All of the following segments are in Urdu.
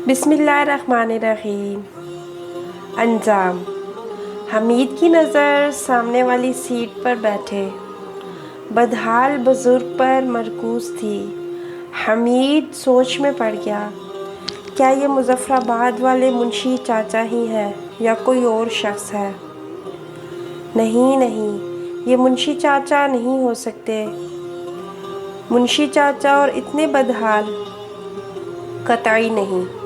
بسم اللہ الرحمن الرحیم۔ انجام۔ حمید کی نظر سامنے والی سیٹ پر بیٹھے بدحال بزرگ پر مرکوز تھی۔ حمید سوچ میں پڑ گیا، کیا یہ مظفر آباد والے منشی چاچا ہی ہیں یا کوئی اور شخص ہے؟ نہیں، یہ منشی چاچا نہیں ہو سکتے۔ منشی چاچا اور اتنے بدحال؟ قطعی نہیں۔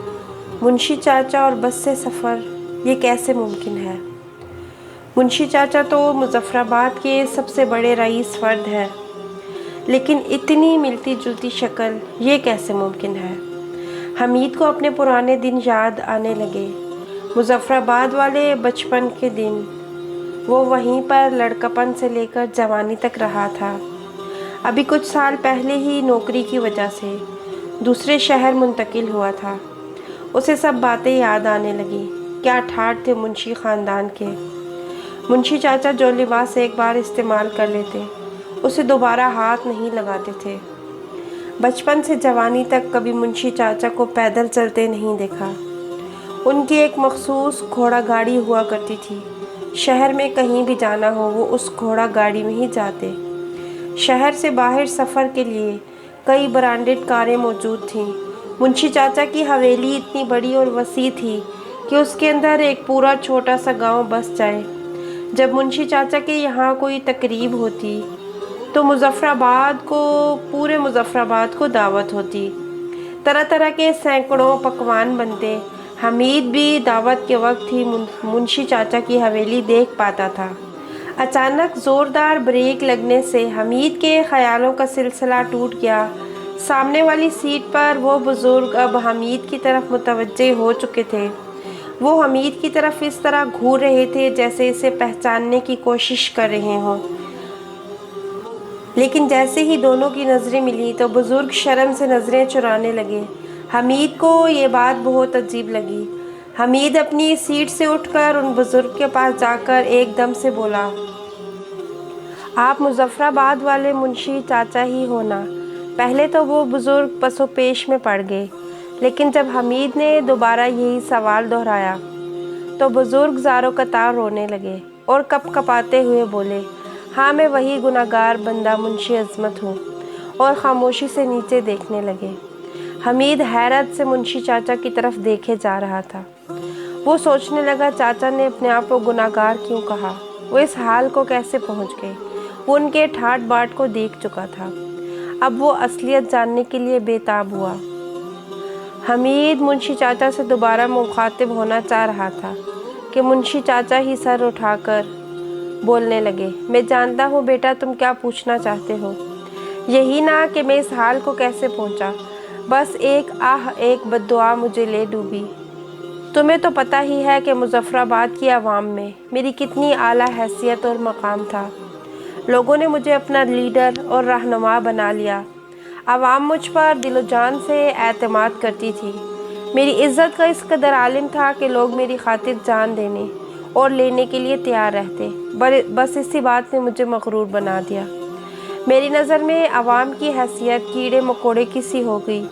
منشی چاچا اور بس سے سفر، یہ کیسے ممکن ہے؟ منشی چاچا تو مظفر آباد کے سب سے بڑے رئیس فرد ہیں، لیکن اتنی ملتی جلتی شکل، یہ کیسے ممکن ہے؟ حمید کو اپنے پرانے دن یاد آنے لگے، مظفر آباد والے بچپن کے دن۔ وہ وہیں پر لڑکپن سے لے کر جوانی تک رہا تھا۔ ابھی کچھ سال پہلے ہی نوکری کی وجہ سے دوسرے شہر منتقل ہوا تھا۔ اسے سب باتیں یاد آنے لگیں۔ کیا ٹھاٹھ تھے منشی خاندان کے۔ منشی چاچا جو لباس ایک بار استعمال کر لیتے، اسے دوبارہ ہاتھ نہیں لگاتے تھے۔ بچپن سے جوانی تک کبھی منشی چاچا کو پیدل چلتے نہیں دیکھا۔ ان کی ایک مخصوص گھوڑا گاڑی ہوا کرتی تھی۔ شہر میں کہیں بھی جانا ہو وہ اس گھوڑا گاڑی میں ہی جاتے۔ شہر سے باہر سفر کے لیے کئی برانڈڈ کاریں موجود تھیں۔ منشی چاچا کی حویلی اتنی بڑی اور وسیع تھی کہ اس کے اندر ایک پورا چھوٹا سا گاؤں بس جائے۔ جب منشی چاچا کے یہاں کوئی تقریب ہوتی تو پورے مظفر آباد کو دعوت ہوتی۔ طرح طرح کے سینکڑوں پکوان بنتے۔ حمید بھی دعوت کے وقت ہی منشی چاچا کی حویلی دیکھ پاتا تھا۔ اچانک زوردار بریک لگنے سے حمید کے خیالوں کا سلسلہ ٹوٹ گیا۔ سامنے والی سیٹ پر وہ بزرگ اب حمید کی طرف متوجہ ہو چکے تھے۔ وہ حمید کی طرف اس طرح گھور رہے تھے جیسے اسے پہچاننے کی کوشش کر رہے ہوں، لیکن جیسے ہی دونوں کی نظریں ملی تو بزرگ شرم سے نظریں چرانے لگے۔ حمید کو یہ بات بہت عجیب لگی۔ حمید اپنی سیٹ سے اٹھ کر ان بزرگ کے پاس جا کر ایک دم سے بولا، آپ مظفر آباد والے منشی چاچا ہی ہو نا؟ پہلے تو وہ بزرگ پس و پیش میں پڑ گئے، لیکن جب حمید نے دوبارہ یہی سوال دہرایا تو بزرگ زاروں قطار رونے لگے اور کپ کپاتے ہوئے بولے، ہاں میں وہی گناہگار بندہ منشی عظمت ہوں، اور خاموشی سے نیچے دیکھنے لگے۔ حمید حیرت سے منشی چاچا کی طرف دیکھے جا رہا تھا۔ وہ سوچنے لگا، چاچا نے اپنے آپ کو گناہگار کیوں کہا؟ وہ اس حال کو کیسے پہنچ گئے؟ وہ ان کے ٹھاٹ باٹ کو دیکھ چکا تھا۔ اب وہ اصلیت جاننے کے لیے بے تاب ہوا۔ حمید منشی چاچا سے دوبارہ مخاطب ہونا چاہ رہا تھا کہ منشی چاچا ہی سر اٹھا کر بولنے لگے، میں جانتا ہوں بیٹا تم کیا پوچھنا چاہتے ہو۔ یہی نا کہ میں اس حال کو کیسے پہنچا؟ بس ایک بد دعا مجھے لے ڈوبی۔ تمہیں تو پتہ ہی ہے کہ مظفر آباد کی عوام میں میری کتنی اعلیٰ حیثیت اور مقام تھا۔ لوگوں نے مجھے اپنا لیڈر اور رہنما بنا لیا۔ عوام مجھ پر دل و جان سے اعتماد کرتی تھی۔ میری عزت کا اس قدر عالم تھا کہ لوگ میری خاطر جان دینے اور لینے کے لیے تیار رہتے۔ بس اسی بات نے مجھے مغرور بنا دیا۔ میری نظر میں عوام کی حیثیت کیڑے مکوڑے کی سی ہو گئی۔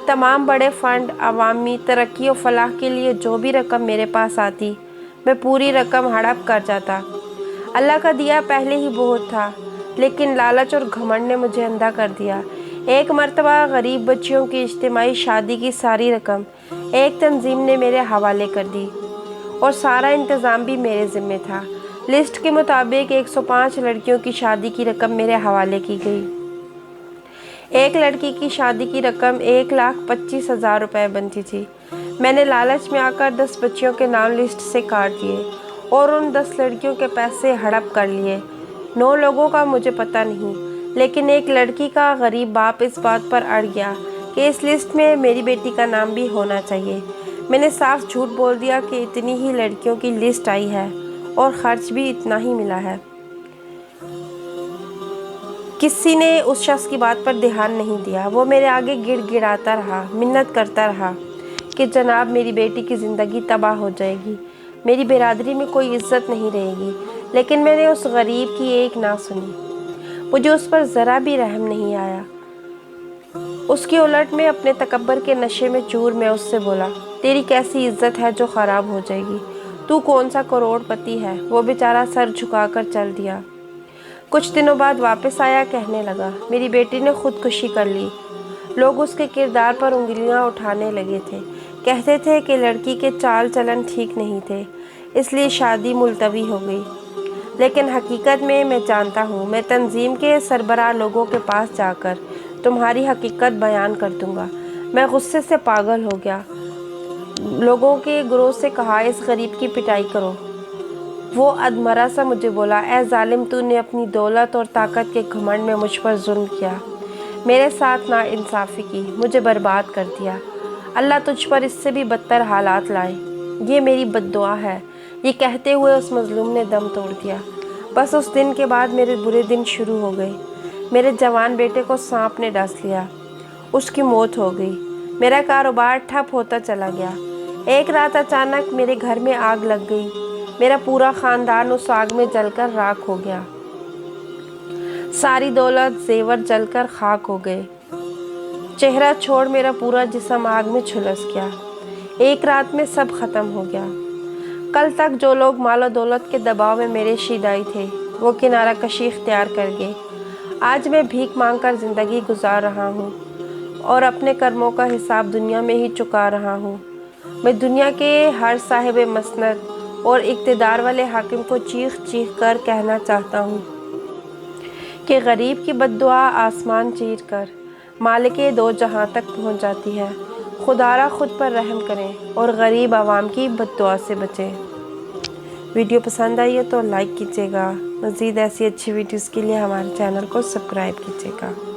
تمام بڑے فنڈ، عوامی ترقی و فلاح کے لیے جو بھی رقم میرے پاس آتی، میں پوری رقم ہڑپ کر جاتا۔ اللہ کا دیا پہلے ہی بہت تھا، لیکن لالچ اور گھمنڈ نے مجھے اندھا کر دیا۔ ایک مرتبہ غریب بچیوں کی اجتماعی شادی کی ساری رقم ایک تنظیم نے میرے حوالے کر دی، اور سارا انتظام بھی میرے ذمے تھا۔ لسٹ کے مطابق 105 لڑکیوں کی شادی کی رقم میرے حوالے کی گئی۔ ایک لڑکی کی شادی کی رقم 1,25,000 روپے بنتی تھی۔ میں نے لالچ میں آ کر 10 بچیوں کے نام لسٹ سے کاٹ دیے اور ان 10 لڑکیوں کے پیسے ہڑپ کر لیے۔ 9 لوگوں کا مجھے پتہ نہیں، لیکن ایک لڑکی کا غریب باپ اس بات پر اڑ گیا کہ اس لسٹ میں میری بیٹی کا نام بھی ہونا چاہیے۔ میں نے صاف جھوٹ بول دیا کہ اتنی ہی لڑکیوں کی لسٹ آئی ہے اور خرچ بھی اتنا ہی ملا ہے۔ کسی نے اس شخص کی بات پر دھیان نہیں دیا۔ وہ میرے آگے گڑ گڑاتا رہا، منت کرتا رہا کہ جناب میری بیٹی کی زندگی تباہ ہو جائے گی، میری برادری میں کوئی عزت نہیں رہے گی، لیکن میں نے اس غریب کی ایک نہ سنی۔ مجھے اس پر ذرا بھی رحم نہیں آیا۔ اس کی الٹ میں اپنے تکبر کے نشے میں چور میں اس سے بولا، تیری کیسی عزت ہے جو خراب ہو جائے گی؟ تو کون سا کروڑ پتی ہے؟ وہ بیچارہ سر جھکا کر چل دیا۔ کچھ دنوں بعد واپس آیا، کہنے لگا، میری بیٹی نے خودکشی کر لی۔ لوگ اس کے کردار پر انگلیاں اٹھانے لگے تھے، کہتے تھے کہ لڑکی کے چال چلن ٹھیک نہیں تھے، اس لیے شادی ملتوی ہو گئی۔ لیکن حقیقت میں جانتا ہوں، میں تنظیم کے سربراہ لوگوں کے پاس جا کر تمہاری حقیقت بیان کر دوں گا۔ میں غصے سے پاگل ہو گیا۔ لوگوں کے گروہ سے کہا، اس غریب کی پٹائی کرو۔ وہ ادمرہ سا مجھے بولا، اے ظالم، تو نے اپنی دولت اور طاقت کے گھمنڈ میں مجھ پر ظلم کیا، میرے ساتھ ناانصافی کی، مجھے برباد کر دیا۔ اللہ تجھ پر اس سے بھی بدتر حالات لائے، یہ میری بد دعا ہے۔ یہ کہتے ہوئے اس مظلوم نے دم توڑ دیا۔ بس اس دن کے بعد میرے برے دن شروع ہو گئے۔ میرے جوان بیٹے کو سانپ نے ڈس لیا، اس کی موت ہو گئی۔ میرا کاروبار ٹھپ ہوتا چلا گیا۔ ایک رات اچانک میرے گھر میں آگ لگ گئی، میرا پورا خاندان اس آگ میں جل کر راکھ ہو گیا۔ ساری دولت زیور جل کر خاک ہو گئے۔ چہرہ چھوڑ میرا پورا جسم آگ میں جھلس گیا۔ ایک رات میں سب ختم ہو گیا۔ کل تک جو لوگ مال و دولت کے دباؤ میں میرے شیدائی تھے، وہ کنارہ کشی اختیار کر گئے۔ آج میں بھیک مانگ کر زندگی گزار رہا ہوں اور اپنے کرموں کا حساب دنیا میں ہی چکا رہا ہوں۔ میں دنیا کے ہر صاحب مسند اور اقتدار والے حاکم کو چیخ چیخ کر کہنا چاہتا ہوں کہ غریب کی بد دعا آسمان چیر کر مالک دو جہاں تک پہنچ جاتی ہے۔ خدا را خود پر رحم کریں اور غریب عوام کی بد دعا سے بچیں۔ ویڈیو پسند آئی ہے تو لائک کیجیے گا۔ مزید ایسی اچھی ویڈیوز کے لیے ہمارے چینل کو سبسکرائب کیجیے گا۔